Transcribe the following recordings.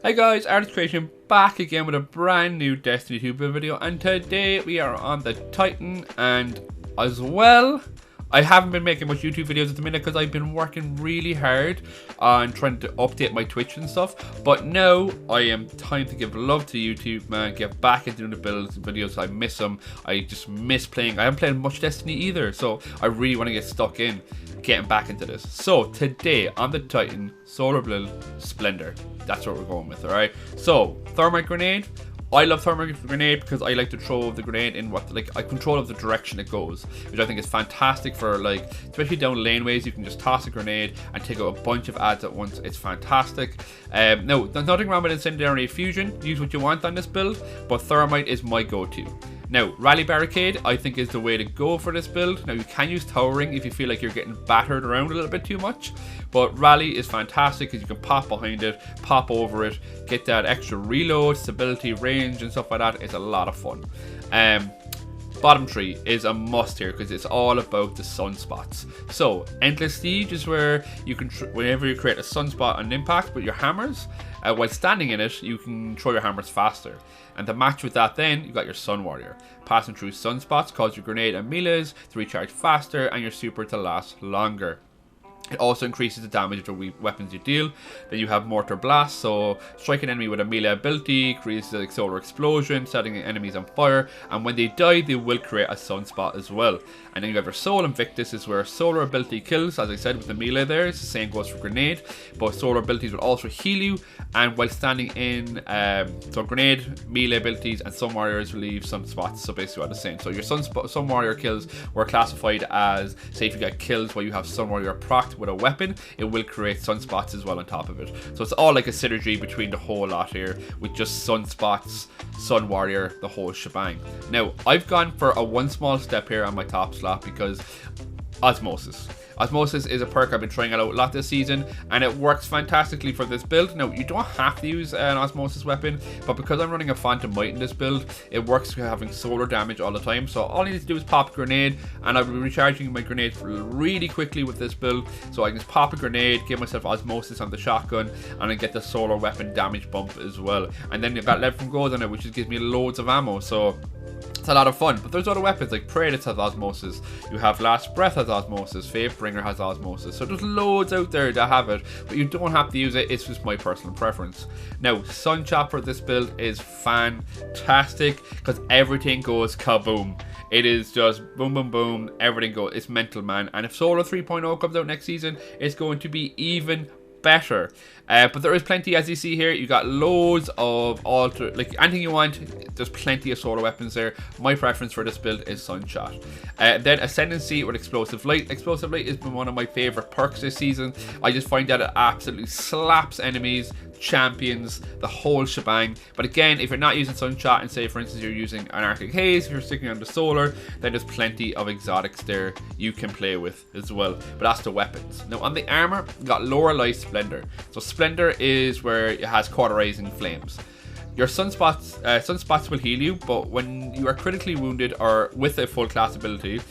Hey guys, Artist Creation back again with a brand new Destiny 2 build video, and today we are on the Titan. And as well, I haven't been making much YouTube videos at the minute because I've been working really hard on trying to update my Twitch and stuff, but now I am time to give love to YouTube, man. Get back into doing the builds videos. I miss them. I just miss playing. I haven't played much Destiny either, so I really want to get stuck in getting back into this. So today on the Titan, Solar Blue Splendor, that's what we're going with. All right, so thermite grenade. I love thermite grenade because I like to throw the grenade in I control of the direction it goes, which I think is fantastic for especially down laneways. You can just toss a grenade and take out a bunch of ads at once. It's fantastic. No, there's nothing wrong with incendiary fusion. Use what you want on this build, but thermite is my go-to. Now, Rally Barricade, I think, is the way to go for this build. Now, you can use Towering if you feel like you're getting battered around a little bit too much, but Rally is fantastic because you can pop behind it, pop over it, get that extra reload, stability, range, and stuff like that. It's a lot of fun. Bottom tree is a must here because it's all about the sunspots. So, Endless Siege is where you can, whenever you create a sunspot on impact with your hammers, while standing in it, you can throw your hammers faster. And to match with that, then you've got your Sun Warrior. Passing through sunspots cause your grenade and melees to recharge faster and your super to last longer. It also increases the damage of the weapons you deal. Then you have Mortar Blast, so strike an enemy with a melee ability, creates a solar explosion, setting enemies on fire, and when they die, they will create a sunspot as well. And then you have your Soul Invictus, is where solar ability kills, as I said with the melee there. It's the same goes for grenade, but solar abilities will also heal you, and while standing in, so grenade, melee abilities, and Sun Warriors will leave sunspots, so basically what the same. So your Sun Warrior kills were classified as, say if you get kills while you have Sun Warrior procced with a weapon, it will create sunspots as well on top of it. So it's all like a synergy between the whole lot here with just sunspots, Sun Warrior, the whole shebang. Now, I've gone for a one small step here on my top slot because Osmosis. Osmosis is a perk I've been trying out a lot this season, and it works fantastically for this build. Now, you don't have to use an Osmosis weapon, but because I'm running a Phantom Might in this build, it works having solar damage all the time. So all I need to do is pop a grenade, and I'll be recharging my grenades really quickly with this build. So I can just pop a grenade, give myself Osmosis on the shotgun, and I get the solar weapon damage bump as well. And then you've got lead from gold on it, which just gives me loads of ammo. So it's a lot of fun. But there's other weapons like Praetus has Osmosis, you have Last Breath has Osmosis, Fatebringer has Osmosis, so there's loads out there that have it, but you don't have to use it. It's just my personal preference. Now, Sun Chopper, this build is fantastic because everything goes kaboom. It is just boom boom boom, everything goes. It's mental, man. And if Solar 3.0 comes out next season, it's going to be even better. But there is plenty, as you see here. You got loads of anything you want. There's plenty of solar weapons there. My preference for this build is Sunshot. Then Ascendancy with Explosive Light. Explosive Light has been one of my favorite perks this season. I just find that it absolutely slaps enemies, champions, the whole shebang. But again, if you're not using Sunshot, and say for instance you're using an Arctic Haze, if you're sticking on the solar, then there's plenty of exotics there you can play with as well. But that's the weapons. Now on the armor, you got Lorelei Splendor. So Splendor is where it has cauterizing flames. Your sunspots will heal you, but when you are critically wounded or with a full class ability,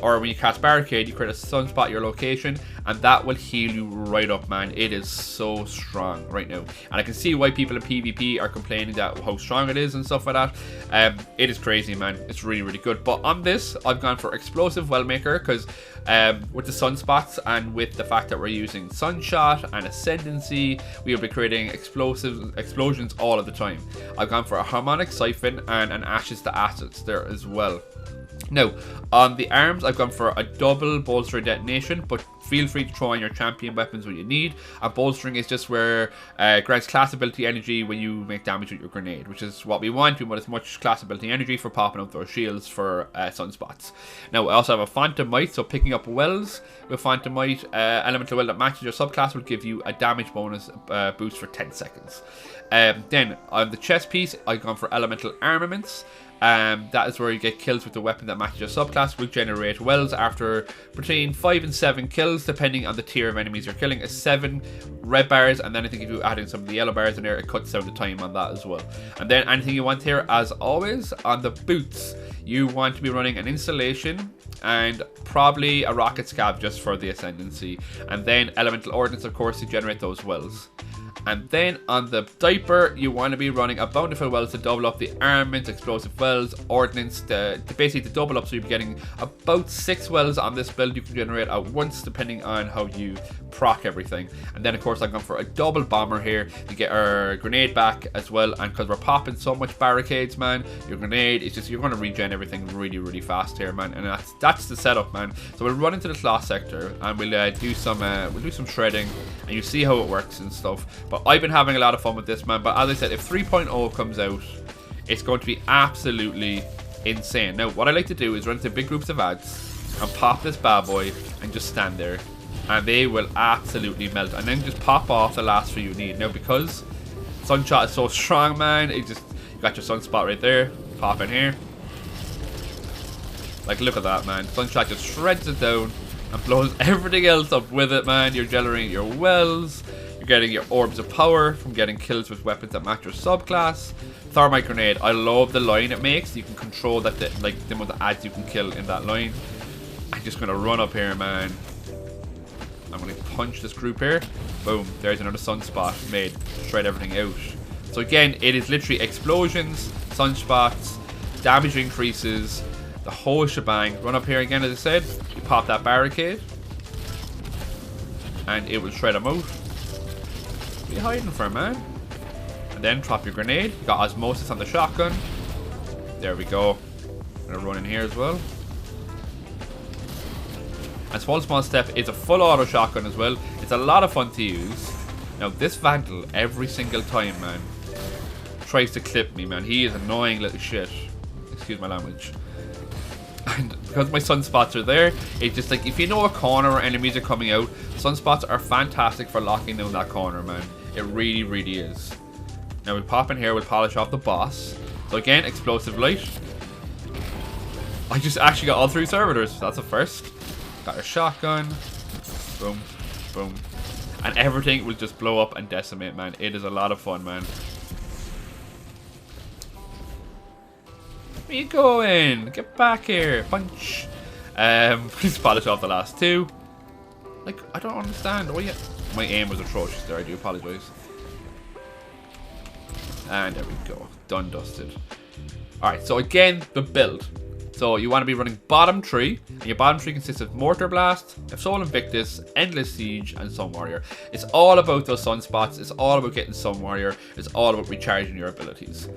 or when you cast Barricade, you create a sunspot at your location, and that will heal you right up, man. It is so strong right now, and I can see why people in PvP are complaining that how strong it is and stuff like that. It is crazy, man. It's really, really good. But on this, I've gone for Explosive Wellmaker because with the sunspots and with the fact that we're using Sunshot and Ascendancy, we will be creating explosions all of the time. I've gone for a Harmonic Siphon and an Ashes to Acids there as well. Now, on the arms, I've gone for a double bolster detonation, but feel free to throw on your champion weapons when you need. A bolstering is just where grants class ability energy when you make damage with your grenade, which is what we want. We want as much class ability energy for popping out those shields for sunspots. Now, I also have a Phantom Might, so picking up wells with Phantom Might, elemental well that matches your subclass will give you a damage bonus boost for 10 seconds. Then, on the chest piece, I've gone for Elemental Armaments. That is where you get kills with the weapon that matches your subclass, will generate wells after between 5 and 7 kills, depending on the tier of enemies you're killing. It's 7 red bars, and then I think if you add in some of the yellow bars in there, it cuts down the time on that as well. And then anything you want here, as always, on the boots, you want to be running an installation and probably a rocket scab just for the ascendancy, and then elemental ordnance, of course, to generate those wells. And then on the diaper, you want to be running a bountiful wells to double up the armaments, explosive wells, ordnance, basically to double up, so you're getting about 6 wells on this build you can generate at once, depending on how you proc everything. And then of course I've gone for a double bomber here to get our grenade back as well, and because we're popping so much barricades, man, your grenade is just, you're going to regen everything really fast here, man, and that's the setup, man. So we'll run into this last sector and we'll do some shredding, and you see how it works and stuff. But I've been having a lot of fun with this, man. But as I said, if 3.0 comes out, it's going to be absolutely insane. Now, what I like to do is run into big groups of ads and pop this bad boy and just stand there. And they will absolutely melt. And then just pop off the last few you need. Now, because Sunshot is so strong, man, you got your sunspot right there. Pop in here. Like, look at that, man. Sunshot just shreds it down and blows everything else up with it, man. You're generating your wells. You're getting your orbs of power from getting kills with weapons that match your subclass. Thermite grenade. I love the line it makes. You can control that, the amount of ads you can kill in that line. I'm just gonna run up here, man. I'm gonna punch this group here. Boom. There's another sunspot made. Shred everything out. So again, it is literally explosions, sunspots, damage increases, the whole shebang. Run up here again, as I said. You pop that barricade, and it will shred them out. What are you hiding for, man? And then drop your grenade. You got osmosis on the shotgun. There we go. I'm gonna run in here as well. And small step is a full auto shotgun as well. It's a lot of fun to use. Now this Vandal, every single time, man, tries to clip me, man. He is annoying little shit. Excuse my language. And because my sunspots are there, it's just like, if you know a corner where enemies are coming out, sunspots are fantastic for locking down that corner, man. It really is. Now we pop in here, we'll polish off the boss. So again, explosive light. I just actually got all 3 servitors. That's a first. Got a shotgun. Boom. Boom. And everything will just blow up and decimate, man. It is a lot of fun, man. Where you going? Get back here. Punch. Please polish off the last 2. Like, I don't understand. Why you... My aim was atrocious there. I do apologize. And there we go. Done dusted. Alright, so again, the build. So you want to be running bottom 3, and your bottom 3 consists of Mortar Blast, Soul Invictus, Endless Siege, and Sun Warrior. It's all about those sunspots. It's all about getting Sun Warrior. It's all about recharging your abilities.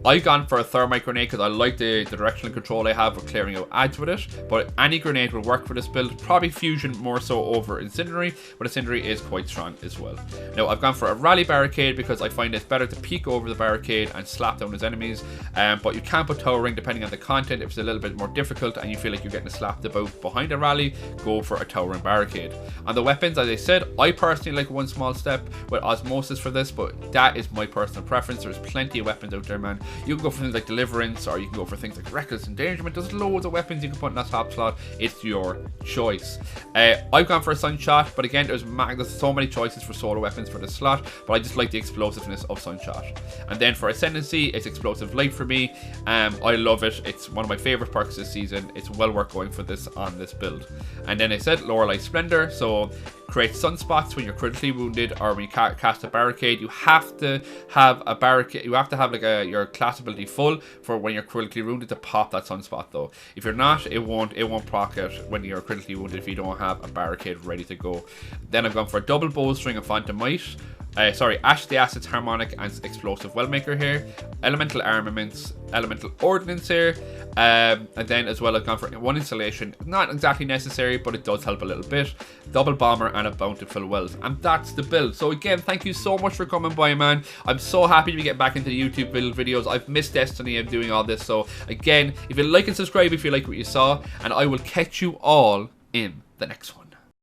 I've gone for a Thermite grenade because I like the directional control I have of clearing out ads with it. But any grenade will work for this build. Probably Fusion more so over Incendiary, but Incendiary is quite strong as well. Now I've gone for a Rally Barricade because I find it's better to peek over the barricade and slap down his enemies. But you can put Towering depending on the content. If it's a little bit more difficult and you feel like you're getting slapped about behind a rally, go for a Towering Barricade. On the weapons, as I said, I personally like one small step with Osmosis for this, but that is my personal preference. There's plenty of weapons out there, man. You can go for things like Deliverance, or you can go for things like Reckless Endangerment. There's loads of weapons you can put in that top slot. It's your choice. I've gone for a Sunshot, but again, there's so many choices for solo weapons for this slot, but I just like the explosiveness of Sunshot. And then for Ascendancy, it's Explosive Light for me. I love it. It's one of my favorite perks this season. It's well worth going for this on this build. And then I said Lorelei Splendor, so create sunspots when you're critically wounded or when you cast a barricade. You have to have a barricade. You have to have like your class ability full for when you're critically wounded to pop that sunspot though. If you're not, it won't proc it when you're critically wounded if you don't have a barricade ready to go. Then I've gone for a double bowstring of Phantom Might. Ash the Acids, Harmonic, and Explosive Wellmaker here. Elemental Armaments, Elemental Ordnance here. And then as well I've gone for one installation. Not exactly necessary, but it does help a little bit. Double Bomber and a Bountiful Wells. And that's the build. So again, thank you so much for coming by, man. I'm so happy to be getting back into the YouTube build videos. I've missed Destiny of doing all this. So again, if you like and subscribe if you like what you saw. And I will catch you all in the next one.